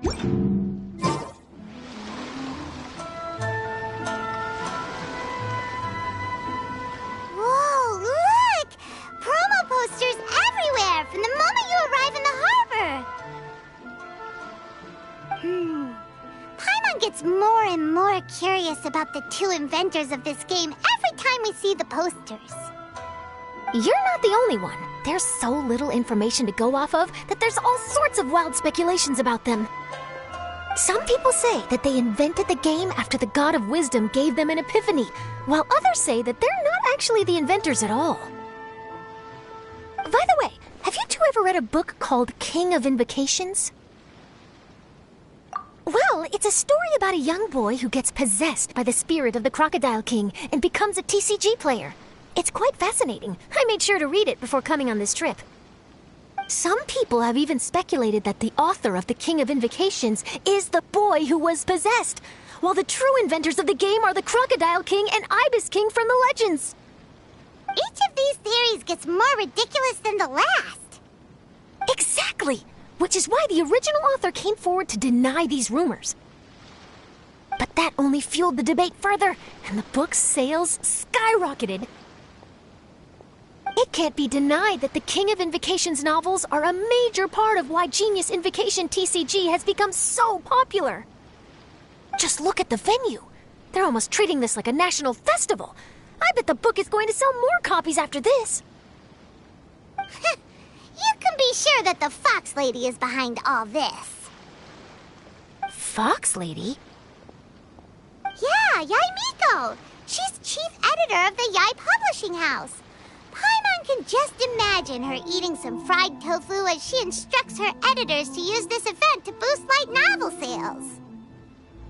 Whoa, look! Promo posters everywhere from the moment you arrive in the harbor. Paimon gets more and more curious about the two inventors of this game every time we see the posters. You're not the only one. There's so little information to go off of that there's all sorts of wild speculations about them. Some people say that they invented the game after the God of Wisdom gave them an epiphany, while others say that they're not actually the inventors at all. By the way, have you two ever read a book called King of Invocations? Well, it's a story about a young boy who gets possessed by the spirit of the Crocodile King and becomes a TCG player. It's quite fascinating. I made sure to read it before coming on this trip. Some people have even speculated that the author of the King of Invocations is the boy who was possessed, while the true inventors of the game are the Crocodile King and Ibis King from the legends. Each of these theories gets more ridiculous than the last. Exactly! Which is why the original author came forward to deny these rumors. But that only fueled the debate further, and the book's sales skyrocketed. It can't be denied that the King of Invocations novels are a major part of why Genius Invocation TCG has become so popular. Just look at the venue. They're almost treating this like a national festival. I bet the book is going to sell more copies after this. You can be sure that the Fox Lady is behind all this. Fox Lady? Yeah, Yai Miko. She's chief editor of the Yai Publishing House. Paimon can just imagine her eating some fried tofu as she instructs her editors to use this event to boost light novel sales.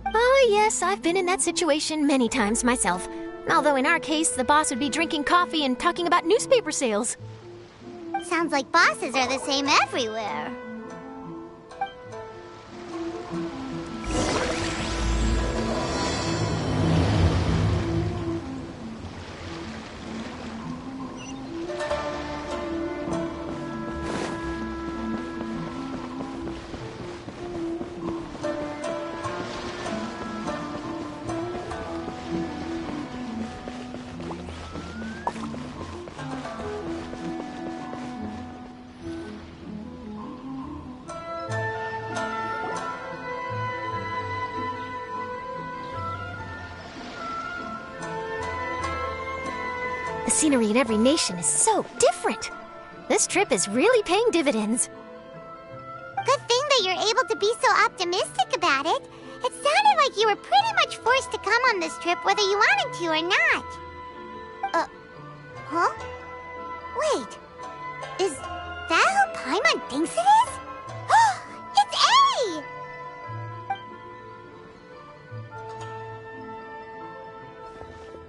Oh, yes, I've been in that situation many times myself. Although in our case, the boss would be drinking coffee and talking about newspaper sales. Sounds like bosses are the same everywhere. The scenery in every nation is so different. This trip is really paying dividends. Good thing that you're able to be so optimistic about it. It sounded like you were pretty much forced to come on this trip whether you wanted to or not. Huh? Wait. Is that who Paimon thinks it is? It's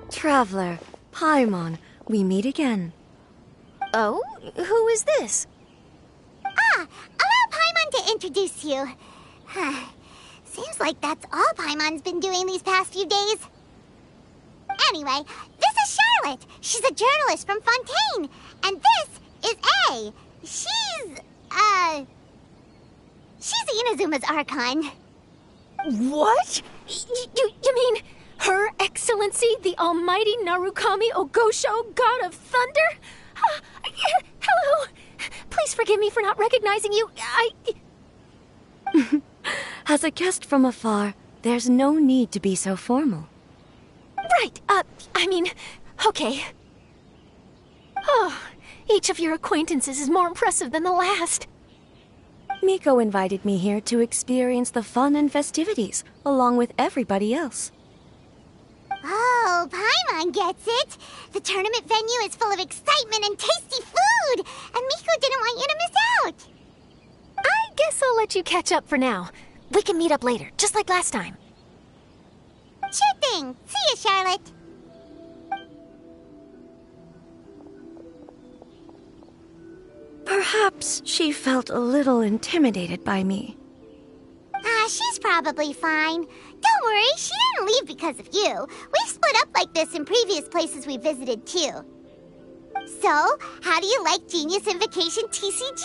A! Traveler, Paimon, we meet again. Oh? Who is this? Allow Paimon to introduce you. Seems like that's all Paimon's been doing these past few days. Anyway, this is Charlotte. She's a journalist from Fontaine. And this is A. She's Inazuma's Archon. What? You mean Her Excellency, the Almighty Narukami Ogosho, God of Thunder? Hello. Please forgive me for not recognizing you. As a guest from afar, there's no need to be so formal. Right, okay. Oh, each of your acquaintances is more impressive than the last. Miko invited me here to experience the fun and festivities, along with everybody else. Oh, Paimon gets it. The tournament venue is full of excitement and tasty food, and Miko didn't want you to miss out. I guess I'll let you catch up for now. We can meet up later, just like last time. Sure thing. See you, Charlotte. Perhaps she felt a little intimidated by me. She's probably fine. Don't worry, she didn't leave because of you. We've split up like this in previous places we visited, too. So, how do you like Genius Invocation TCG?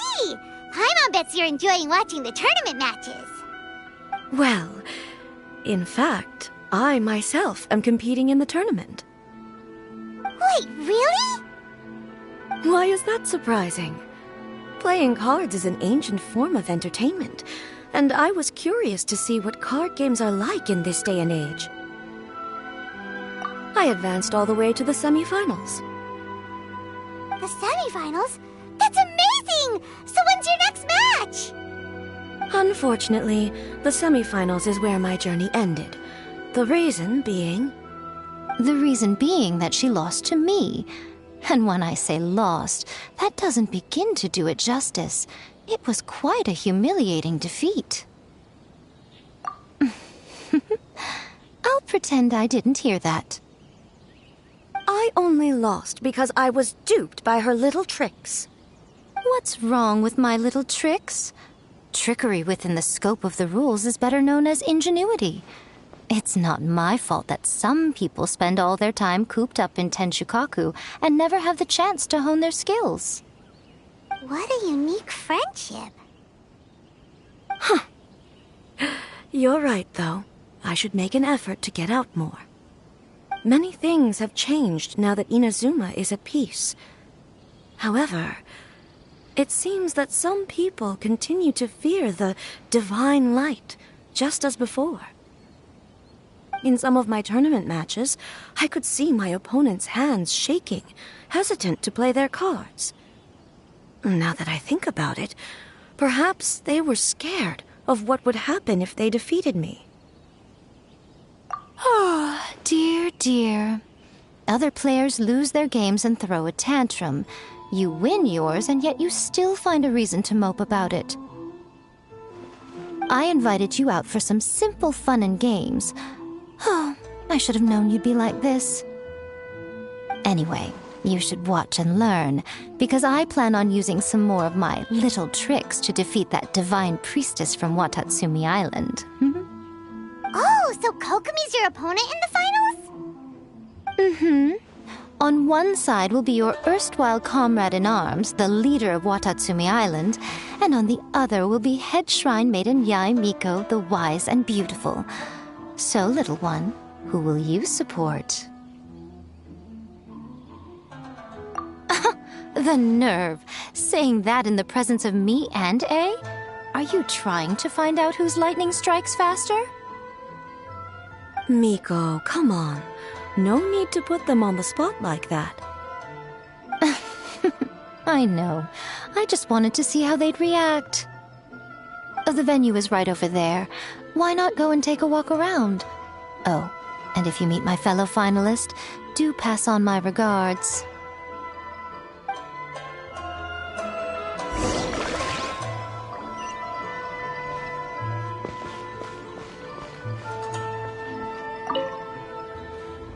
Paimon bets you're enjoying watching the tournament matches. Well, in fact, I myself am competing in the tournament. Wait, really? Why is that surprising? Playing cards is an ancient form of entertainment, and I was curious to see what card games are like in this day and age. I advanced all the way to the semifinals. The semifinals? That's amazing! So when's your next match? Unfortunately, the semifinals is where my journey ended. The reason being... The reason being that she lost to me. And when I say lost, that doesn't begin to do it justice. It was quite a humiliating defeat. I'll pretend I didn't hear that. I only lost because I was duped by her little tricks. What's wrong with my little tricks? Trickery within the scope of the rules is better known as ingenuity. It's not my fault that some people spend all their time cooped up in Tenshukaku and never have the chance to hone their skills. What a unique friendship. You're right, though. I should make an effort to get out more. Many things have changed now that Inazuma is at peace. However, it seems that some people continue to fear the divine light, just as before. In some of my tournament matches, I could see my opponent's hands shaking, hesitant to play their cards. Now that I think about it, perhaps they were scared of what would happen if they defeated me. Oh, dear, dear. Other players lose their games and throw a tantrum. You win yours, and yet you still find a reason to mope about it. I invited you out for some simple fun and games. Oh, I should have known you'd be like this. Anyway, you should watch and learn, because I plan on using some more of my little tricks to defeat that divine priestess from Watatsumi Island. Oh, so Kokomi's your opponent in the finals? Mm-hmm. On one side will be your erstwhile comrade-in-arms, the leader of Watatsumi Island, and on the other will be head shrine maiden Yae Miko, the wise and beautiful. So, little one, who will you support? The nerve! Saying that in the presence of me and A? Are you trying to find out whose lightning strikes faster? Miko, come on. No need to put them on the spot like that. I know. I just wanted to see how they'd react. The venue is right over there. Why not go and take a walk around? Oh, and if you meet my fellow finalist, do pass on my regards.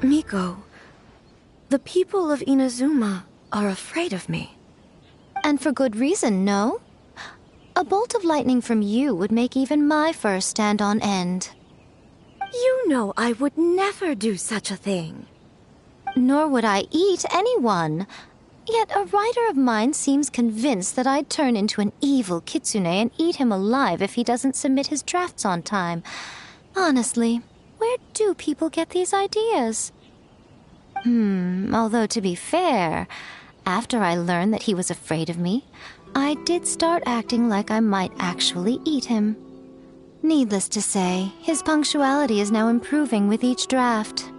Miko, the people of Inazuma are afraid of me. And for good reason, no? A bolt of lightning from you would make even my fur stand on end. You know I would never do such a thing. Nor would I eat anyone. Yet a writer of mine seems convinced that I'd turn into an evil kitsune and eat him alive if he doesn't submit his drafts on time. Honestly, where do people get these ideas? Although to be fair, after I learned that he was afraid of me, I did start acting like I might actually eat him. Needless to say, his punctuality is now improving with each draft.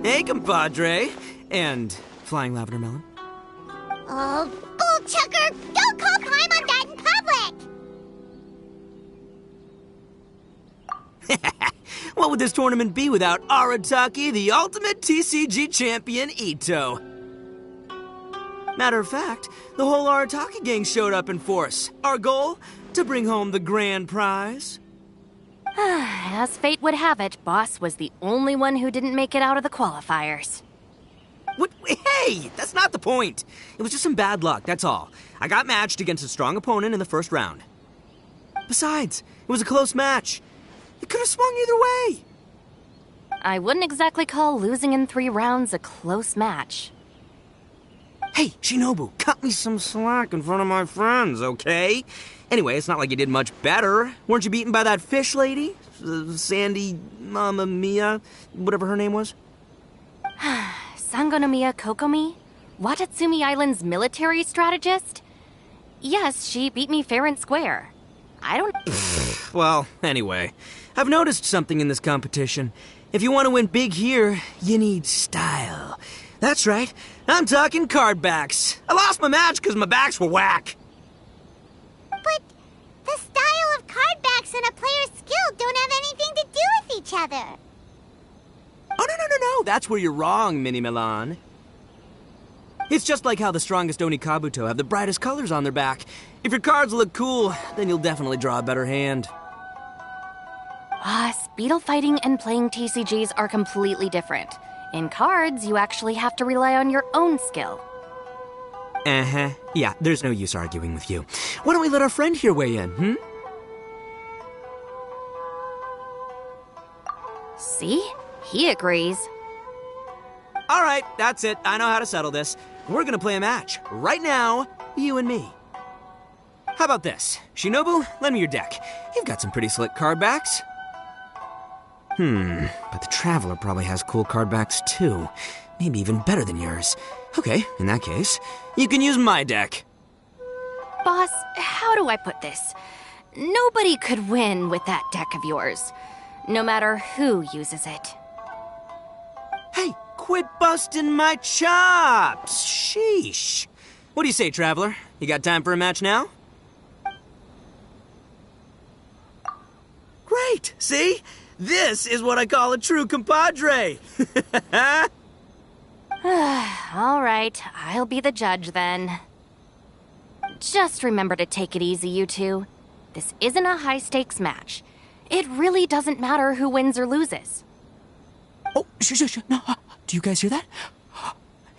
Hey, compadre. And Flying Lavender Melon. Oh, bullchucker! Don't call Paimon that in public! What would this tournament be without Arataki, the ultimate TCG champion, Ito? Matter of fact, the whole Arataki gang showed up in force. Our goal? To bring home the grand prize. As fate would have it, Boss was the only one who didn't make it out of the qualifiers. What? Hey, that's not the point. It was just some bad luck, that's all. I got matched against a strong opponent in the first round. Besides, it was a close match. It could have swung either way. I wouldn't exactly call losing in 3 rounds a close match. Hey, Shinobu, cut me some slack in front of my friends, okay? Anyway, it's not like you did much better. Weren't you beaten by that fish lady? Sandy, Mamma Mia, whatever her name was? Sangonomiya Kokomi? Watatsumi Island's military strategist? Yes, she beat me fair and square. I don't... Well, anyway, I've noticed something in this competition. If you want to win big here, you need style. That's right, I'm talking card backs. I lost my match because my backs were whack. But the style of card backs and a player's skill don't have anything to do with each other. Oh, no, that's where you're wrong, Mini Milan. It's just like how the strongest Onikabuto have the brightest colors on their back. If your cards look cool, then you'll definitely draw a better hand. Speedle fighting and playing TCGs are completely different. In cards, you actually have to rely on your own skill. Uh-huh. Yeah, there's no use arguing with you. Why don't we let our friend here weigh in, See? He agrees. All right, that's it. I know how to settle this. We're gonna play a match. Right now, you and me. How about this? Shinobu, lend me your deck. You've got some pretty slick card backs. But the Traveler probably has cool card backs too. Maybe even better than yours. Okay, in that case, you can use my deck. Boss, how do I put this? Nobody could win with that deck of yours, no matter who uses it. Hey, quit busting my chops! Sheesh. What do you say, Traveler? You got time for a match now? Great! See? This is what I call a true compadre! All right, I'll be the judge then. Just remember to take it easy, you two. This isn't a high-stakes match. It really doesn't matter who wins or loses. Oh, shh. No, do you guys hear that?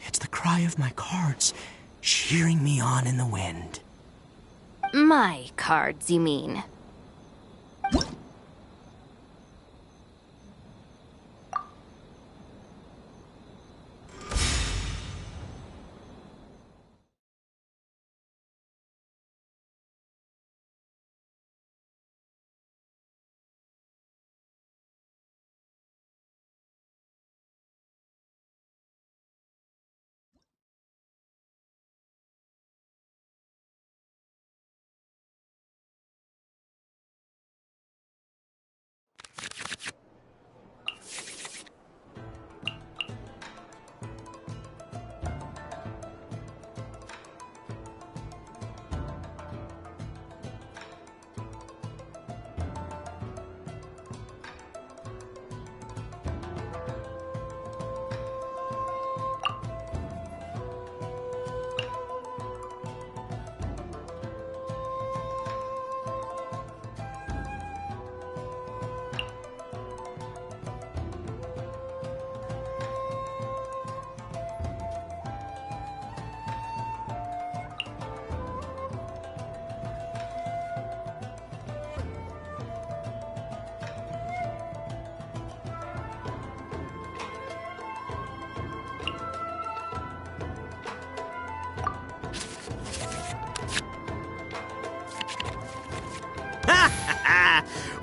It's the cry of my cards, cheering me on in the wind. My cards, you mean?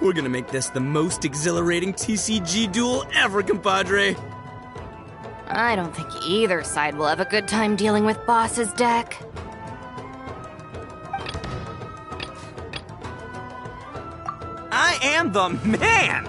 We're gonna make this the most exhilarating TCG duel ever, compadre. I don't think either side will have a good time dealing with Boss's deck. I am the man!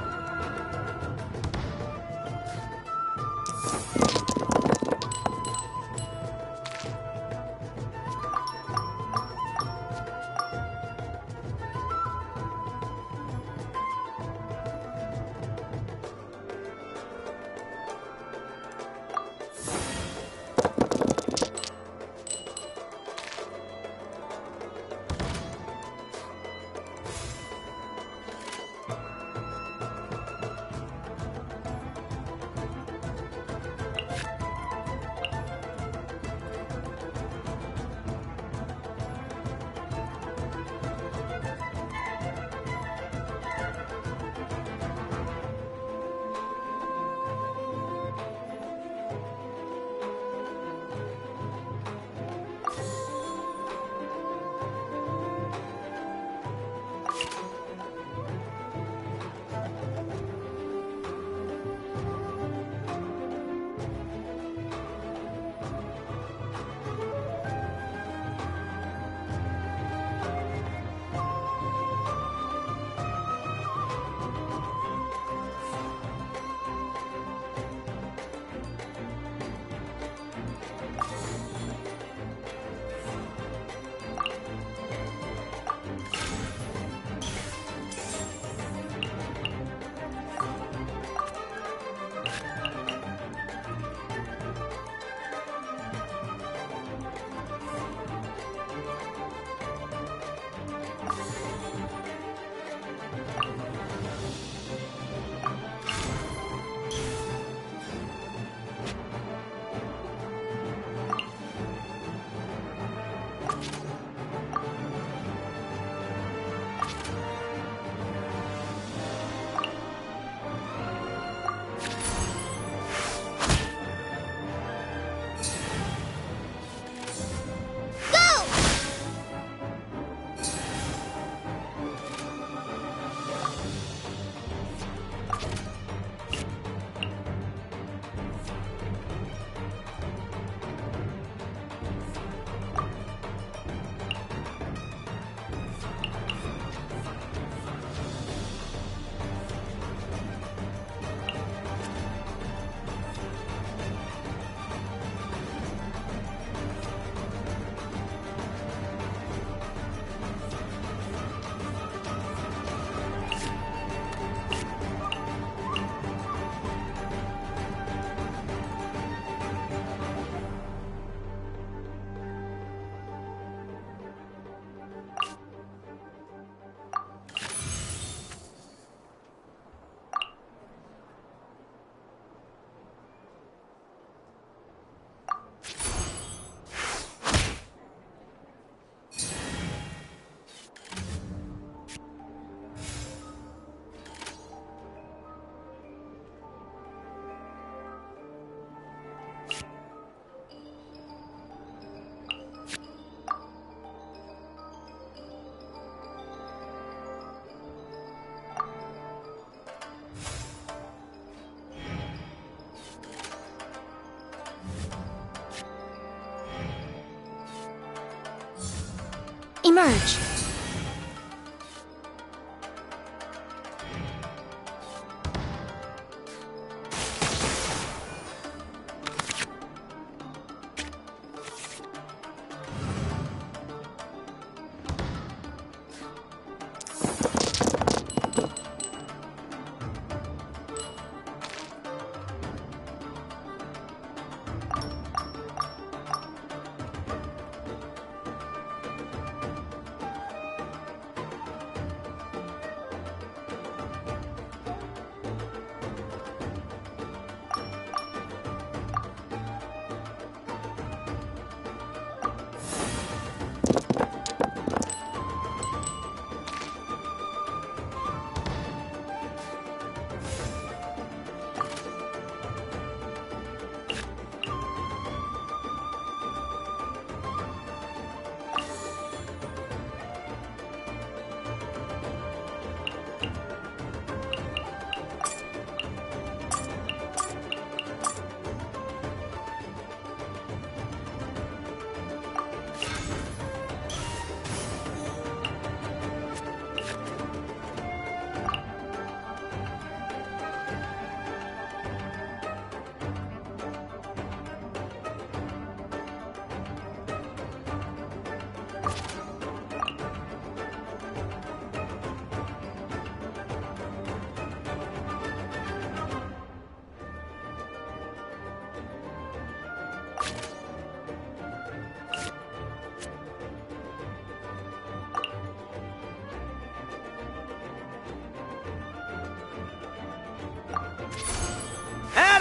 Emerge.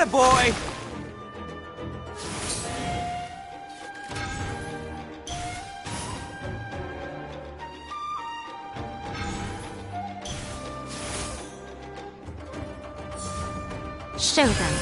Attaboy! Show them.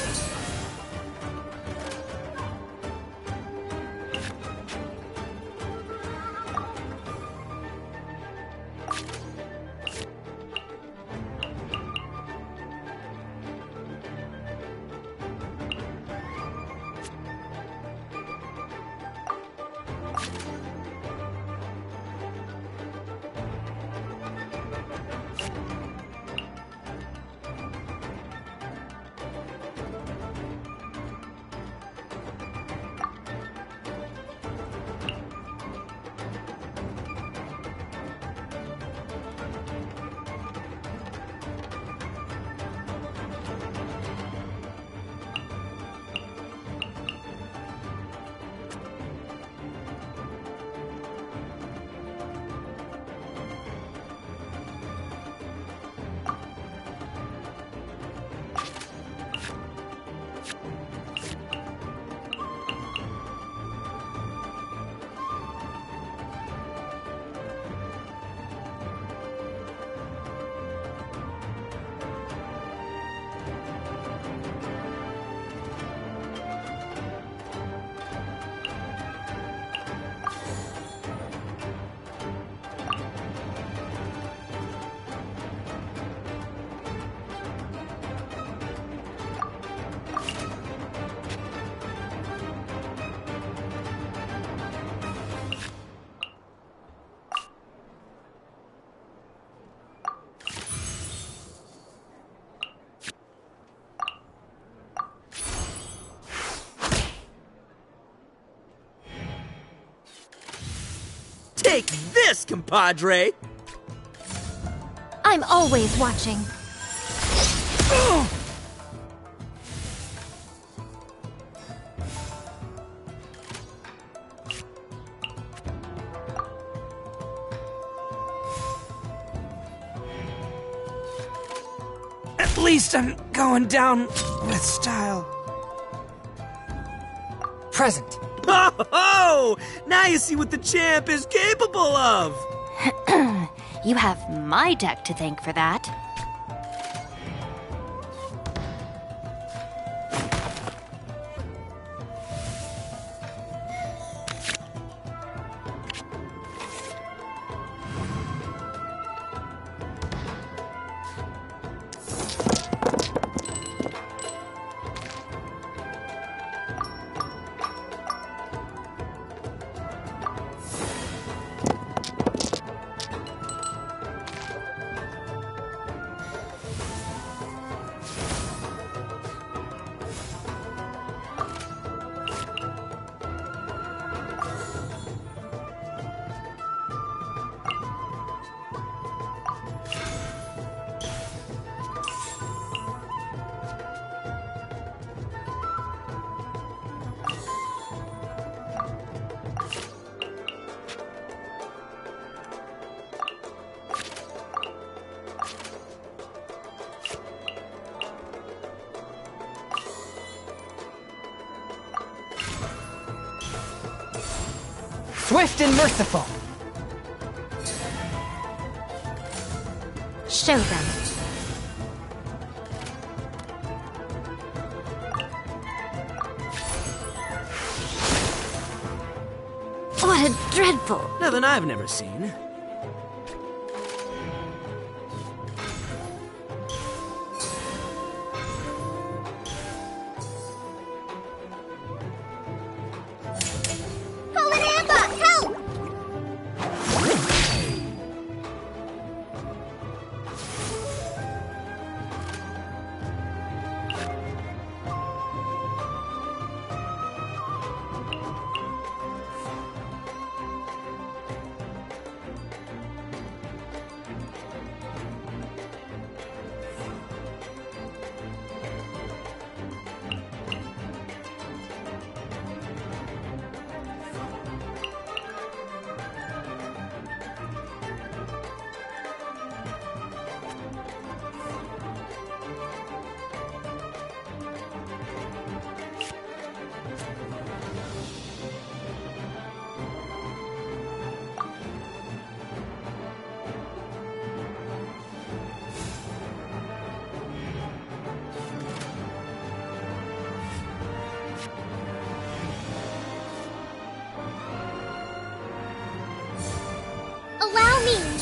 Take this, compadre! I'm always watching. At least I'm going down with style. Present. Oh! Now you see what the champ is capable of! You have my deck to thank for that. Swift and merciful. Show them. What a dreadful... Nothing I've never seen. Colin Amber, help! Allow me!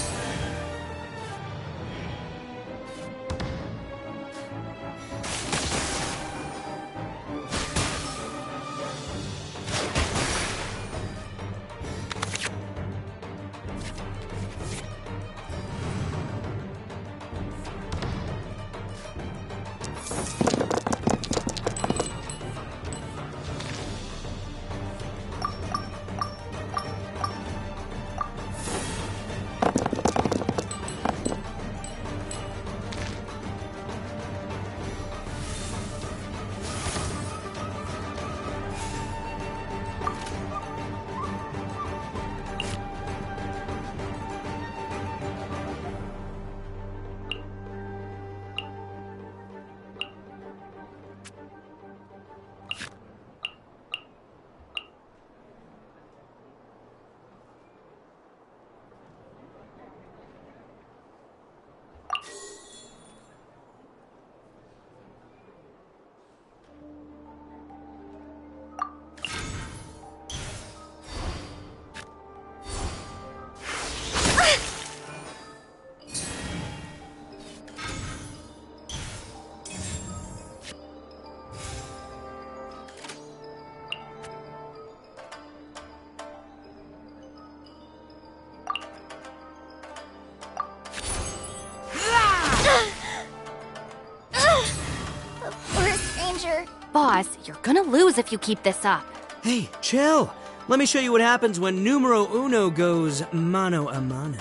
Boss, you're gonna lose if you keep this up. Hey, chill. Let me show you what happens when numero uno goes mano a mano.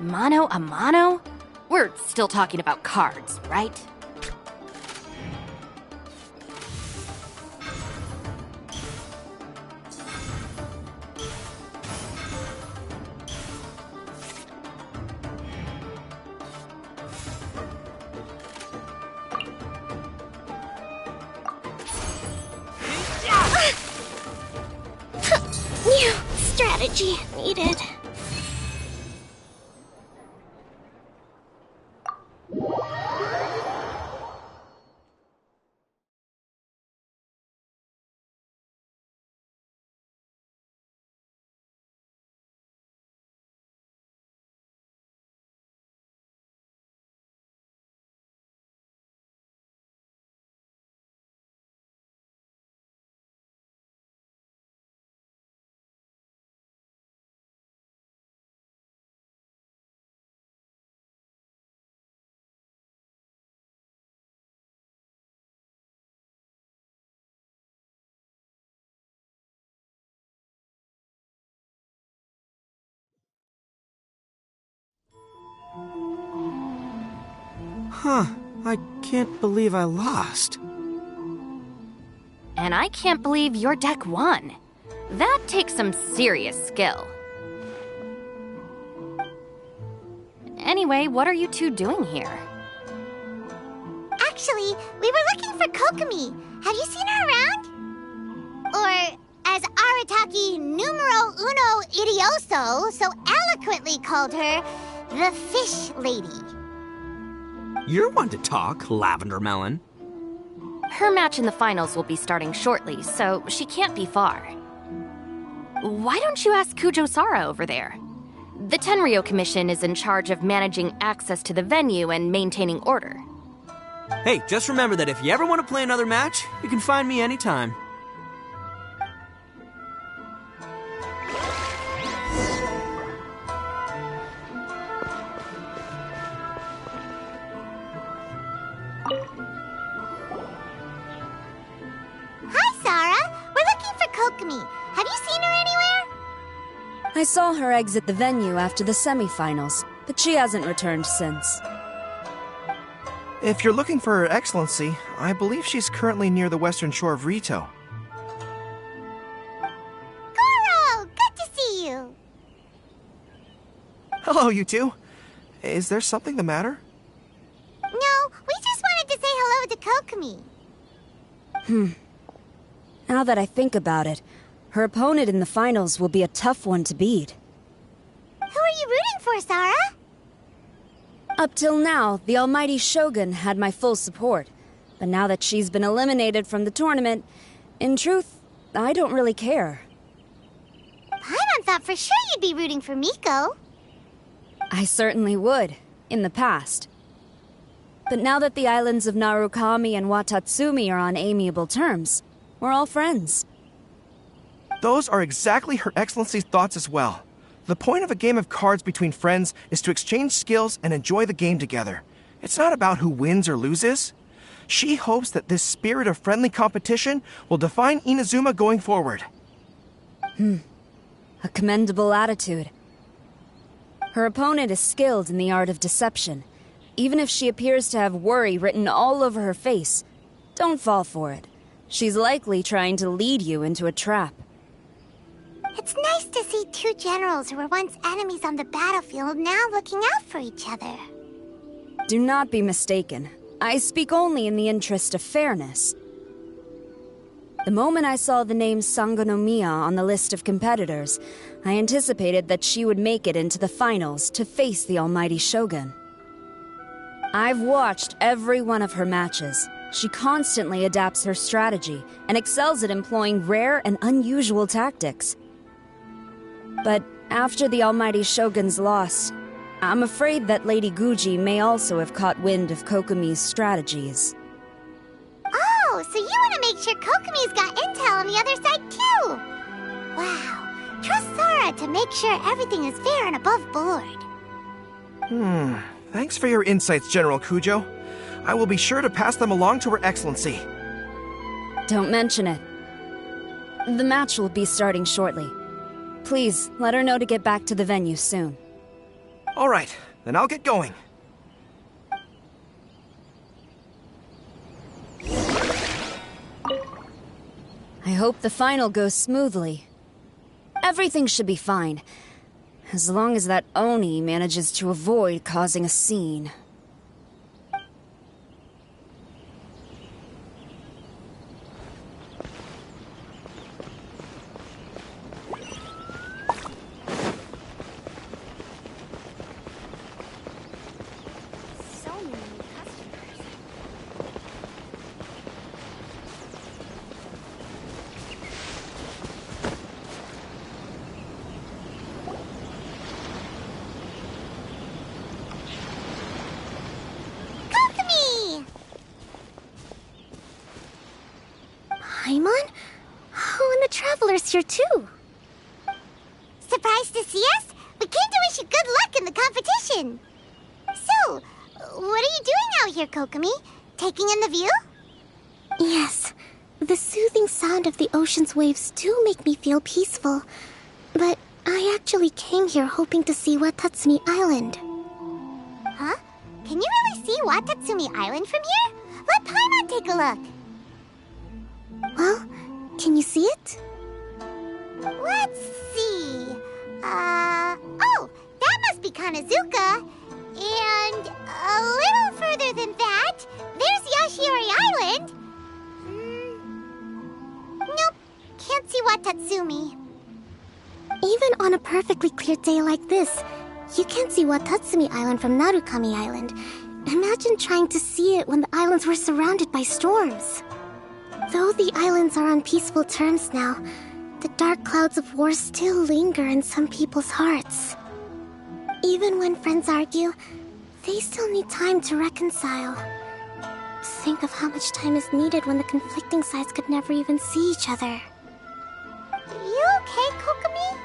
Mano a mano? We're still talking about cards, right? New strategy needed. Huh. I can't believe I lost. And I can't believe your deck won. That takes some serious skill. Anyway, what are you two doing here? Actually, we were looking for Kokomi. Have you seen her around? Or, as Arataki numero uno also so eloquently called her the Fish Lady. You're one to talk, Lavender Melon. Her match in the finals will be starting shortly, so she can't be far. Why don't you ask Kujo-Sara over there? The Tenryo Commission is in charge of managing access to the venue and maintaining order. Hey, just remember that if you ever want to play another match, you can find me anytime. Hi, Sara. We're looking for Kokomi. Have you seen her anywhere? I saw her exit the venue after the semifinals, but she hasn't returned since. If you're looking for Her Excellency, I believe she's currently near the western shore of Rito. Goro! Good to see you. Hello, you two. Is there something the matter? No, we just wanted to say hello to Kokomi. Now that I think about it, her opponent in the finals will be a tough one to beat. Who are you rooting for, Sara? Up till now, the almighty Shogun had my full support. But now that she's been eliminated from the tournament, in truth, I don't really care. Paimon thought for sure you'd be rooting for Miko. I certainly would, in the past. But now that the islands of Narukami and Watatsumi are on amiable terms, we're all friends. Those are exactly Her Excellency's thoughts as well. The point of a game of cards between friends is to exchange skills and enjoy the game together. It's not about who wins or loses. She hopes that this spirit of friendly competition will define Inazuma going forward. A commendable attitude. Her opponent is skilled in the art of deception. Even if she appears to have worry written all over her face, don't fall for it. She's likely trying to lead you into a trap. It's nice to see two generals who were once enemies on the battlefield now looking out for each other. Do not be mistaken. I speak only in the interest of fairness. The moment I saw the name Sangonomiya on the list of competitors, I anticipated that she would make it into the finals to face the almighty Shogun. I've watched every one of her matches. She constantly adapts her strategy and excels at employing rare and unusual tactics. But after the almighty Shogun's loss, I'm afraid that Lady Guji may also have caught wind of Kokomi's strategies. Oh, so you want to make sure Kokomi's got intel on the other side too? Wow. Trust Sora to make sure everything is fair and above board. Thanks for your insights, General Kujo. I will be sure to pass them along to Her Excellency. Don't mention it. The match will be starting shortly. Please, let her know to get back to the venue soon. All right, then I'll get going. I hope the final goes smoothly. Everything should be fine, as long as that Oni manages to avoid causing a scene. Paimon? Oh, and the Traveler's here too. Surprised to see us? We came to wish you good luck in the competition. So, what are you doing out here, Kokomi? Taking in the view? Yes, the soothing sound of the ocean's waves do make me feel peaceful. But I actually came here hoping to see Watatsumi Island. Huh? Can you really see Watatsumi Island from here? Let Paimon take a look. Well, can you see it? Let's see. Oh, that must be Kanazuka. And a little further than that, there's Yashiori Island. Nope, can't see Watatsumi. Even on a perfectly clear day like this, you can't see Watatsumi Island from Narukami Island. Imagine trying to see it when the islands were surrounded by storms. Though the islands are on peaceful terms now, the dark clouds of war still linger in some people's hearts. Even when friends argue, they still need time to reconcile. Think of how much time is needed when the conflicting sides could never even see each other. You okay, Kokomi?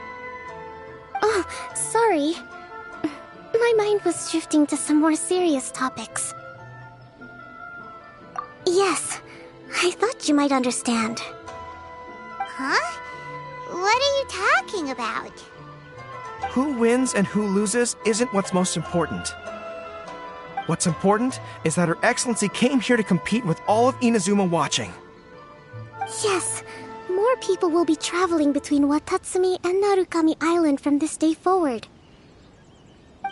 Oh, sorry. My mind was drifting to some more serious topics. Yes, I thought you might understand. Huh? What are you talking about? Who wins and who loses isn't what's most important. What's important is that Her Excellency came here to compete with all of Inazuma watching. Yes, more people will be traveling between Watatsumi and Narukami Island from this day forward.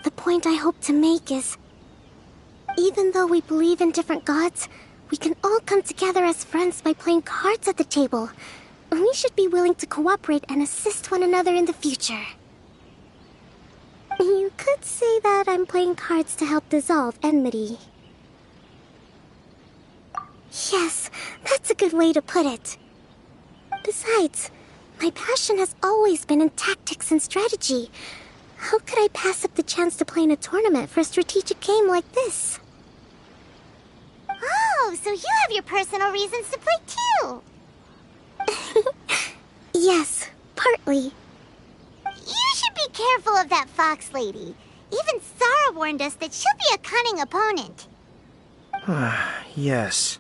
The point I hope to make is, even though we believe in different gods, we can all come together as friends by playing cards at the table. We should be willing to cooperate and assist one another in the future. You could say that I'm playing cards to help dissolve enmity. Yes, that's a good way to put it. Besides, my passion has always been in tactics and strategy. How could I pass up the chance to play in a tournament for a strategic game like this? Oh, so you have your personal reasons to play too. Yes, partly. You should be careful of that fox lady. Even Sarah warned us that she'll be a cunning opponent. Yes.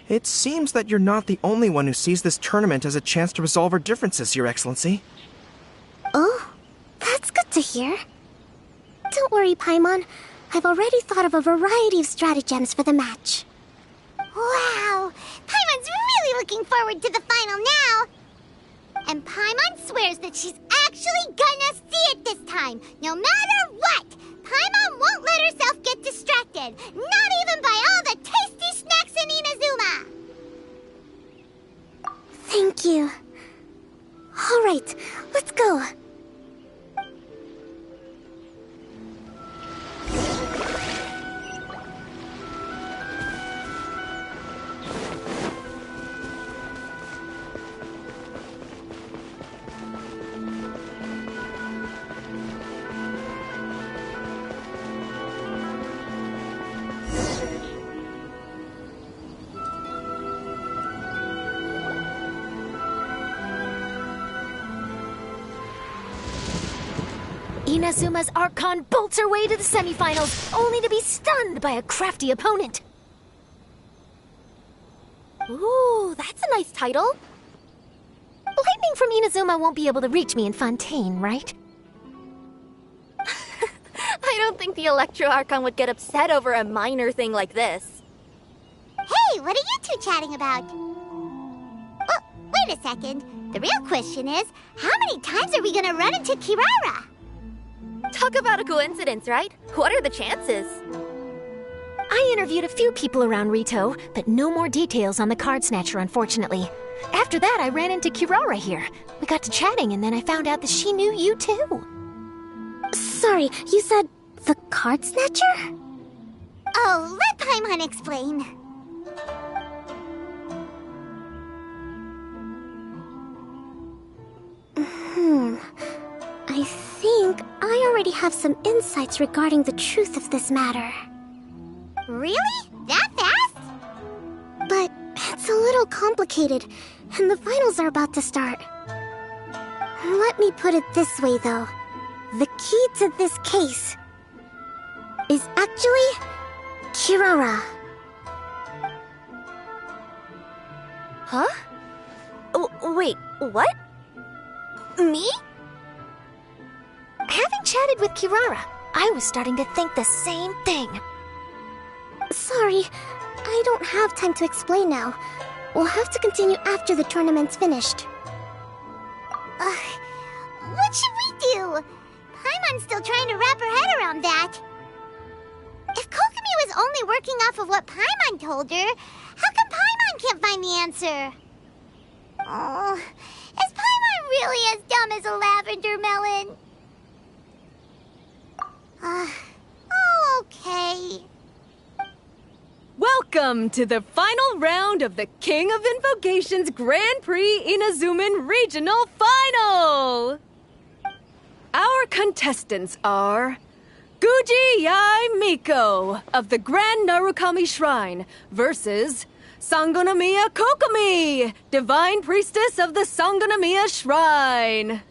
It seems that you're not the only one who sees this tournament as a chance to resolve our differences, Your Excellency. Oh, that's good to hear. Don't worry, Paimon. I've already thought of a variety of stratagems for the match. Wow! Paimon's really looking forward to the final now! And Paimon swears that she's actually gonna see it this time, no matter what! Paimon won't let herself get distracted, not even by all the tasty snacks in Inazuma! Thank you. All right, let's go. Inazuma's Archon bolts her way to the semifinals, only to be stunned by a crafty opponent. Ooh, that's a nice title. Lightning from Inazuma won't be able to reach me in Fontaine, right? I don't think the Electro Archon would get upset over a minor thing like this. Hey, what are you two chatting about? Oh, wait a second. The real question is, how many times are we gonna run into Kirara? Talk about a coincidence, right? What are the chances? I interviewed a few people around Rito, but no more details on the card snatcher, unfortunately. After that, I ran into Kirara here. We got to chatting, and then I found out that she knew you too. Sorry, you said the card snatcher? Oh, let Paimon explain. I think I already have some insights regarding the truth of this matter. Really? That fast? But it's a little complicated, and the finals are about to start. Let me put it this way, though. The key to this case is actually Kirara. Huh? Wait, what? Me? Having chatted with Kirara, I was starting to think the same thing. Sorry, I don't have time to explain now. We'll have to continue after the tournament's finished. What should we do? Paimon's still trying to wrap her head around that. If Kokomi was only working off of what Paimon told her, how come Paimon can't find the answer? Oh, is Paimon really as dumb as Elav lavender melon. Oh, okay. Welcome to the final round of the King of Invocations Grand Prix Inazuman Regional Final! Our contestants are Guji Yai Miko of the Grand Narukami Shrine versus Sangonomiya Kokomi, Divine Priestess of the Sangonomiya Shrine.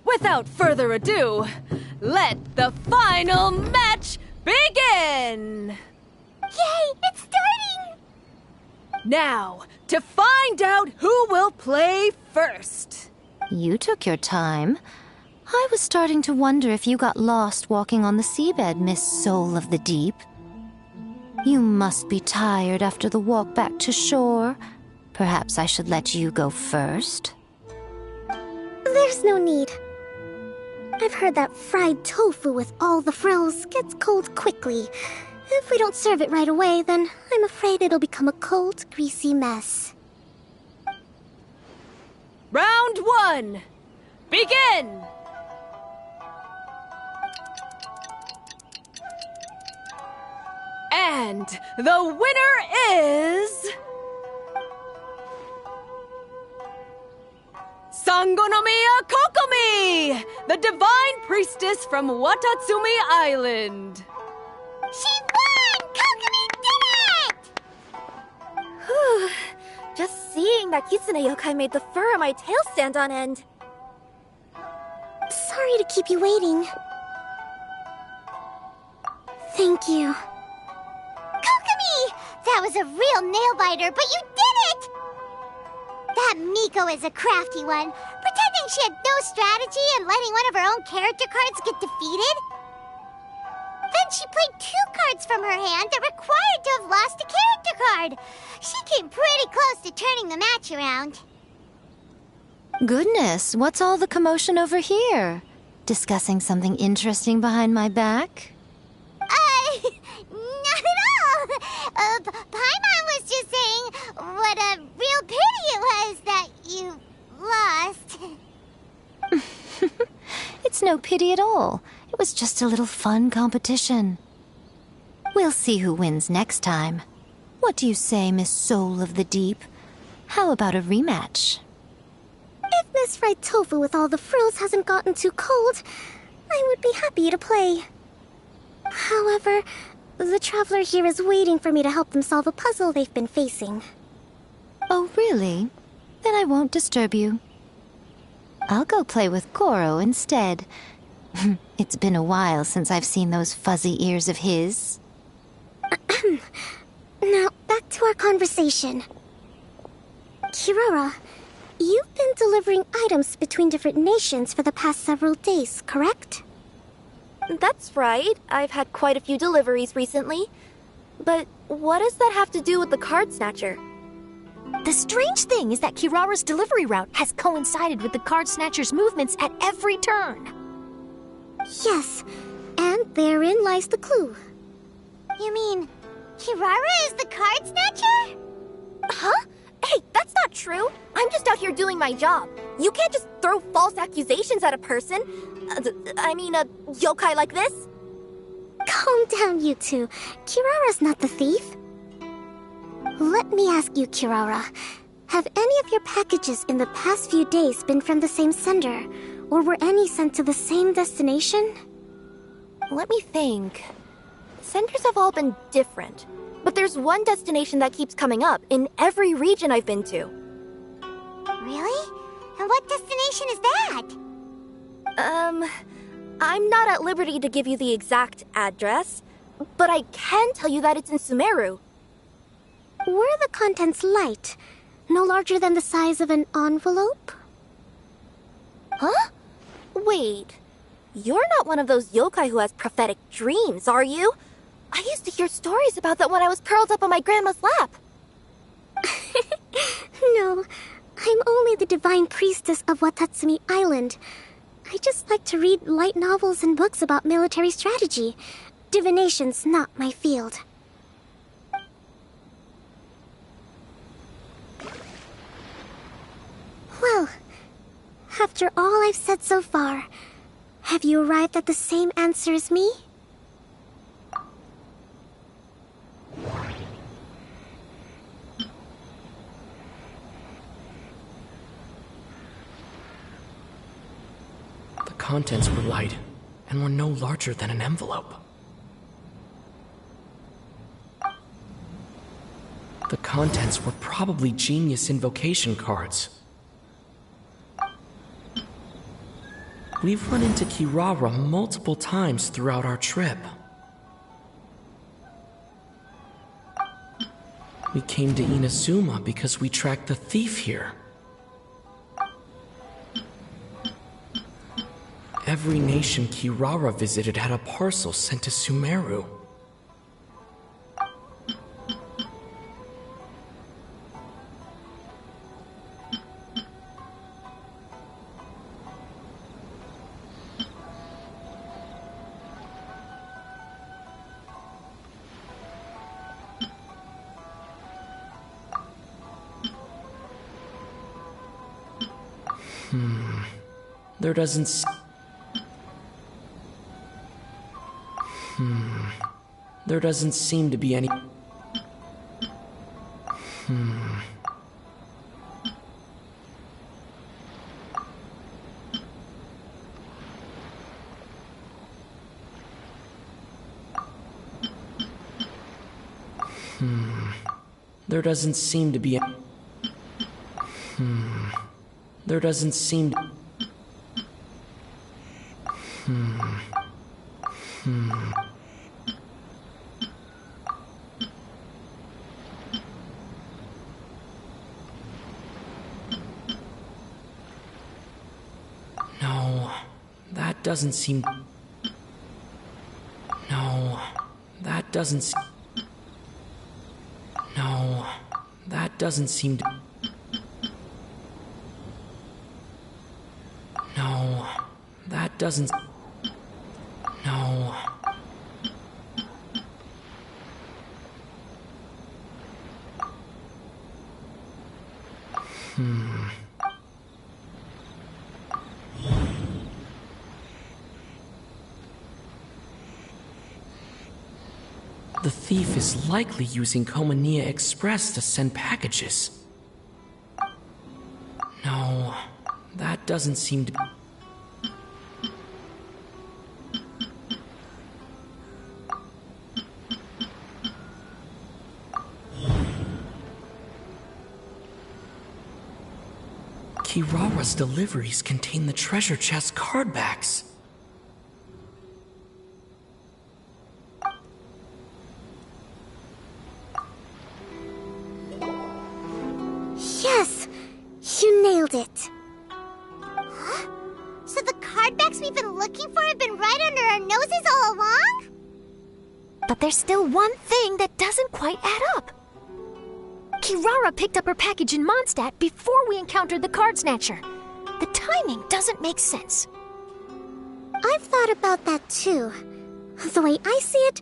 Without further ado, let the final match begin! Yay, it's starting! Now, to find out who will play first. You took your time. I was starting to wonder if you got lost walking on the seabed, Miss Soul of the Deep. You must be tired after the walk back to shore. Perhaps I should let you go first. There's no need. I've heard that fried tofu with all the frills gets cold quickly. If we don't serve it right away, then I'm afraid it'll become a cold, greasy mess. Round 1. Begin! And the winner is... Sangonomiya Kokomi, the Divine Priestess from Watatsumi Island. She won! Kokomi did it! Just seeing that Kitsune yokai made the fur on my tail stand on end. Sorry to keep you waiting. Thank you. Kokomi! That was a real nail-biter, but you did it! That Miko is a crafty one, pretending she had no strategy and letting one of her own character cards get defeated. Then she played 2 cards from her hand that required to have lost a character card. She came pretty close to turning the match around. Goodness, what's all the commotion over here? Discussing something interesting behind my back? Not at all. Paimon was just saying what a real pity it was that you lost. It's no pity at all. It was just a little fun competition. We'll see who wins next time. What do you say, Miss Soul of the Deep? How about a rematch? If Miss Fried Tofu with all the frills hasn't gotten too cold, I would be happy to play. However, the traveler here is waiting for me to help them solve a puzzle they've been facing. Oh, really? Then I won't disturb you. I'll go play with Goro instead. It's been a while since I've seen those fuzzy ears of his. Now, back to our conversation. Kirara, you've been delivering items between different nations for the past several days, correct? That's right. I've had quite a few deliveries recently. But what does that have to do with the card snatcher? The strange thing is that Kirara's delivery route has coincided with the card snatcher's movements at every turn. Yes, and therein lies the clue. You mean, Kirara is the card snatcher? Huh? Hey, that's not true. I'm just out here doing my job. You can't just throw false accusations at a person. A yokai like this. Calm down, you two. Kirara's not the thief. Let me ask you, Kirara. Have any of your packages in the past few days been from the same sender? Or were any sent to the same destination? Let me think. Senders have all been different. But there's one destination that keeps coming up in every region I've been to. Really? And what destination is that? I'm not at liberty to give you the exact address, but I can tell you that it's in Sumeru. Were the contents light? No larger than the size of an envelope? Huh? Wait. You're not one of those yokai who has prophetic dreams, are you? I used to hear stories about that when I was curled up on my grandma's lap. No, I'm only the Divine Priestess of Watatsumi Island. I just like to read light novels and books about military strategy. Divination's not my field. After all I've said so far, have you arrived at the same answer as me? The contents were light and were no larger than an envelope. The contents were probably genius invocation cards. We've run into Kirara multiple times throughout our trip. We came to Inazuma because we tracked the thief here. Every nation Kirara visited had a parcel sent to Sumeru. There doesn't There doesn't seem to be any... There doesn't seem to be... There doesn't seem to... No, that doesn't seem... No, that doesn't... No, that doesn't seem to... No, that doesn't... No... The thief is likely using Komania Express to send packages. No, that doesn't seem to... Kirara's deliveries contain the treasure chest card backs. Yes! You nailed it! Huh? So the card backs we've been looking for have been right under our noses all along? But there's still one thing that doesn't quite add up. Kirara picked up her package in Mondstadt before we encountered the card snatcher. The timing doesn't make sense. I've thought about that too. The way I see it,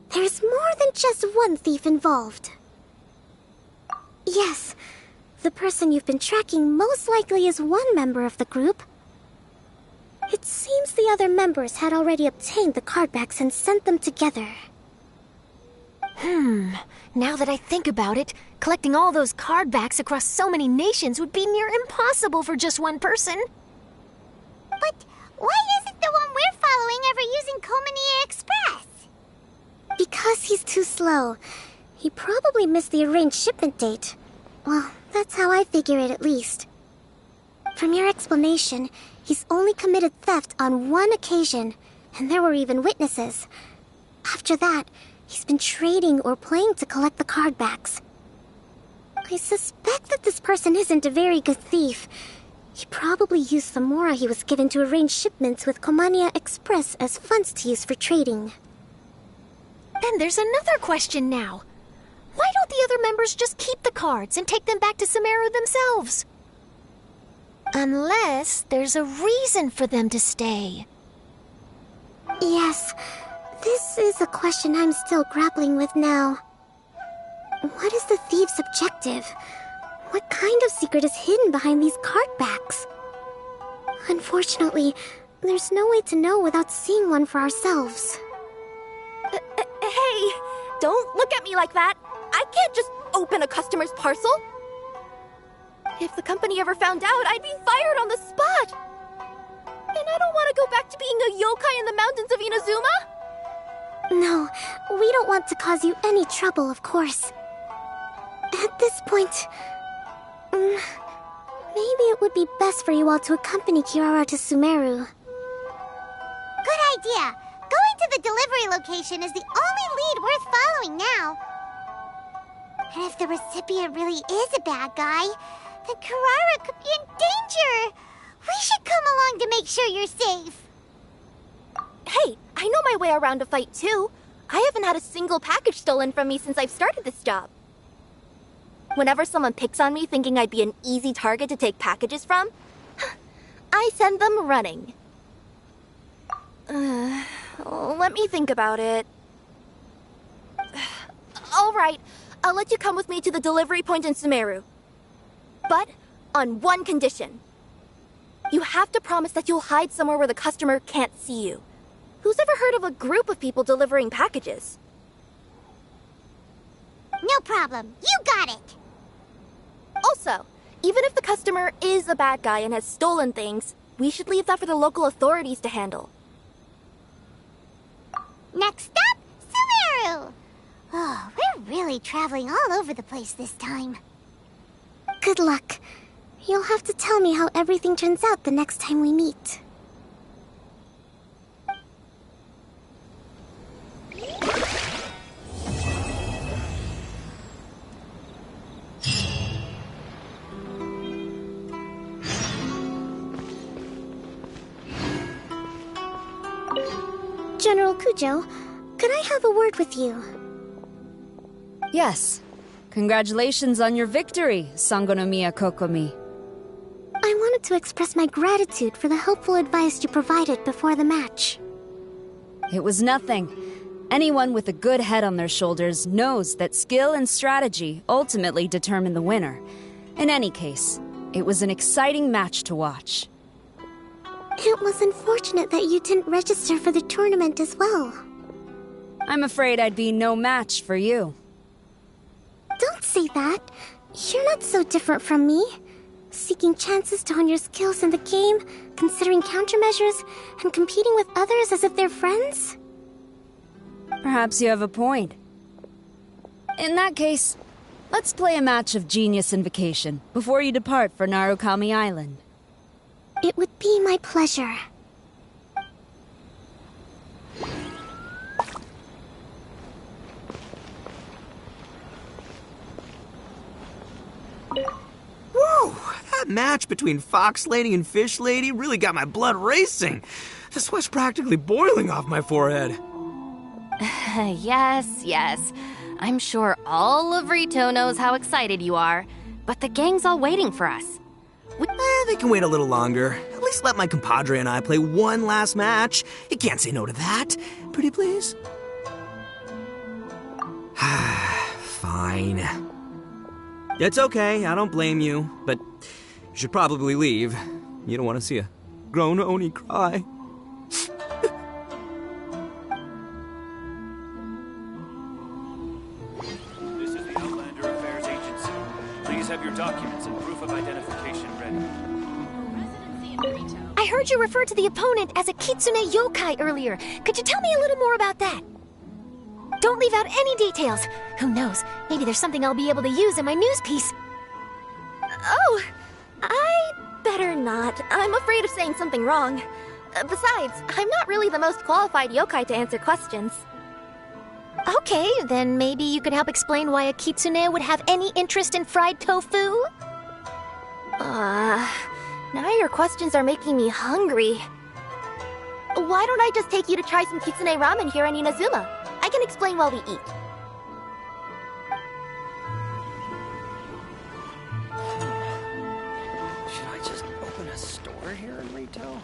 there's more than just one thief involved. Yes, the person you've been tracking most likely is one member of the group. It seems the other members had already obtained the card backs and sent them together. Now that I think about it, collecting all those card backs across so many nations would be near impossible for just one person. But why isn't the one we're following ever using Komania Express? Because he's too slow. He probably missed the arranged shipment date. Well, that's how I figure it at least. From your explanation, he's only committed theft on one occasion, and there were even witnesses. After that, he's been trading or playing to collect the card backs. I suspect that this person isn't a very good thief. He probably used the mora he was given to arrange shipments with Komania Express as funds to use for trading. Then there's another question now. Why don't the other members just keep the cards and take them back to Sumeru themselves? Unless there's a reason for them to stay. Yes, this is a question I'm still grappling with now. What is the thief's objective? What kind of secret is hidden behind these card backs? Unfortunately, there's no way to know without seeing one for ourselves. Hey, don't look at me like that. I can't just open a customer's parcel. If the company ever found out, I'd be fired on the spot. And I don't want to go back to being a yokai in the mountains of Inazuma. No, we don't want to cause you any trouble, of course. At this point, maybe it would be best for you all to accompany Kirara to Sumeru. Good idea. Going to the delivery location is the only lead worth following now. And if the recipient really is a bad guy, then Kirara could be in danger. We should come along to make sure you're safe. Hey, I know my way around a fight too. I haven't had a single package stolen from me since I've started this job. Whenever someone picks on me thinking I'd be an easy target to take packages from, I send them running. Let me think about it. All right, I'll let you come with me to the delivery point in Sumeru. But on one condition. You have to promise that you'll hide somewhere where the customer can't see you. Who's ever heard of a group of people delivering packages? No problem. You got it. Also, even if the customer is a bad guy and has stolen things, we should leave that for the local authorities to handle. Next up, Sumeru. Oh, we're really traveling all over the place this time. Good luck. You'll have to tell me how everything turns out the next time we meet. General Kujo, could I have a word with you? Yes. Congratulations on your victory, Sangonomiya Kokomi. I wanted to express my gratitude for the helpful advice you provided before the match. It was nothing. Anyone with a good head on their shoulders knows that skill and strategy ultimately determine the winner. In any case, it was an exciting match to watch. It was unfortunate that you didn't register for the tournament as well. I'm afraid I'd be no match for you. Don't say that. You're not so different from me. Seeking chances to hone your skills in the game, considering countermeasures, and competing with others as if they're friends? Perhaps you have a point. In that case, let's play a match of Genius Invocation before you depart for Narukami Island. It would be my pleasure. Whoa! That match between Fox Lady and Fish Lady really got my blood racing. The sweat's practically boiling off my forehead. Yes. I'm sure all of Rito knows how excited you are, but the gang's all waiting for us. They can wait a little longer. At least let my compadre and I play one last match. You can't say no to that. Pretty please? Fine. It's okay, I don't blame you, but you should probably leave. You don't want to see a grown Oni cry. This is the Outlander Affairs Agency. Please have your documents and proof of identification ready. I heard you refer to the opponent as a Kitsune yokai earlier. Could you tell me a little more about that? Don't leave out any details. Who knows? Maybe there's something I'll be able to use in my news piece. Oh, I better not. I'm afraid of saying something wrong. Besides, I'm not really the most qualified yokai to answer questions. Okay, then maybe you could help explain why a Kitsune would have any interest in fried tofu? Now your questions are making me hungry. Why don't I just take you to try some Kitsune ramen here in Inazuma? I can explain while we eat. Should I just open a store here in Rito?